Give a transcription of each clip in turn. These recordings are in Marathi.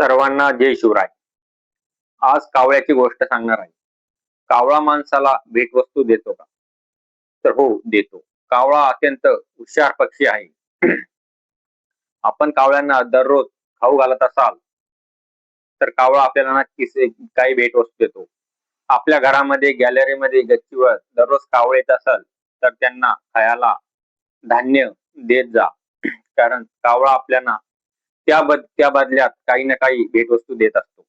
सर्वांना जय शिवराय. आज कावळ्याची गोष्ट सांगणार आहे. कावळा माणसाला भेटवस्तू देतो का? तर हो, देतो. कावळा अत्यंत हुशार पक्षी आहे. आपण कावळ्यांना दररोज खाऊ घालत असाल तर कावळा आपल्याला नक्कीच काही भेटवस्तू देतो. आपल्या घरामध्ये, गॅलरीमध्ये, गच्चीवर दररोज कावळे येत असाल तर त्यांना खायला धान्य देत जा. कारण कावळा आपल्याला त्या बदल्यात काही ना काही भेटवस्तू देत असतो.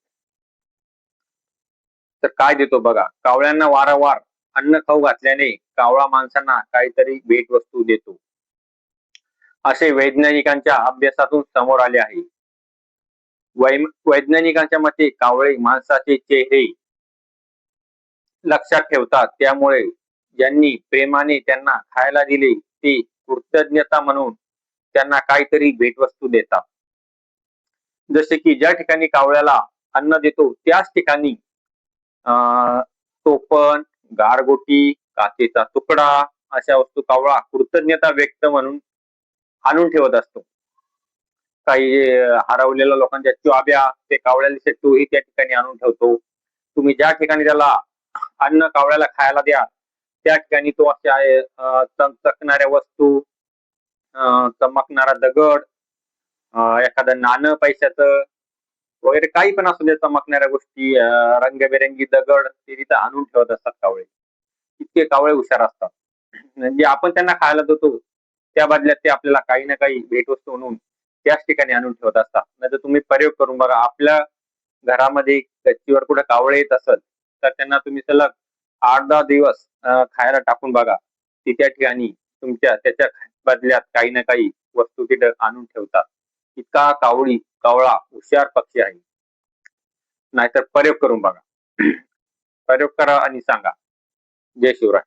तर काय देतो बघा, कावळ्यांना वारंवार अन्न खाऊ घातल्याने कावळा माणसांना काहीतरी भेटवस्तू देतो, असे वैज्ञानिकांच्या अभ्यासातून समोर आले आहे. वैज्ञानिकांच्या मते कावळे माणसाचे चेहरे लक्षात ठेवतात, त्यामुळे ज्यांनी प्रेमाने त्यांना खायला दिले ते कृतज्ञता म्हणून त्यांना काहीतरी भेटवस्तू देतात. जसे की ज्या ठिकाणी कावळ्याला अन्न देतो त्याच ठिकाणी टोपण, गारगोटी, काचेचा तुकडा अशा वस्तू कावळा कृतज्ञता व्यक्त म्हणून आणून ठेवत असतो. काही हरवलेल्या लोकांच्या चाव्या ते कावळ्याला तोही त्या ठिकाणी आणून ठेवतो. तुम्ही ज्या ठिकाणी त्याला अन्न कावळ्याला खायला द्या त्या ठिकाणी तो अशा चकचकणाऱ्या वस्तू, चमकणारा दगड, एखादं नाणं पैशाचं वगैरे काही पण असू दे, चमकणाऱ्या गोष्टी, रंगबेरंगी दगड ते तिथं आणून ठेवत असतात कावळे. इतके कावळे हुशार असतात. म्हणजे आपण त्यांना खायला देतो त्या बदल्यात ते आपल्याला काही ना काही भेटवस्तू म्हणून त्याच ठिकाणी आणून ठेवत असतात. नाही तर तुम्ही प्रयोग करून बघा, आपल्या घरामध्ये गच्चीवर कुठे कावळे येत असेल तर त्यांना तुम्ही सलग 8-10 दिवस खायला टाकून बघा, ती त्या ठिकाणी त्याच्या बदल्यात काही ना काही वस्तू तिथं आणून ठेवतात. इतका कावळा हुशार पक्षी आहे. नाहीतर प्रयोग करून बघा. प्रयोग करा आणि सांगा. जय शिवराय.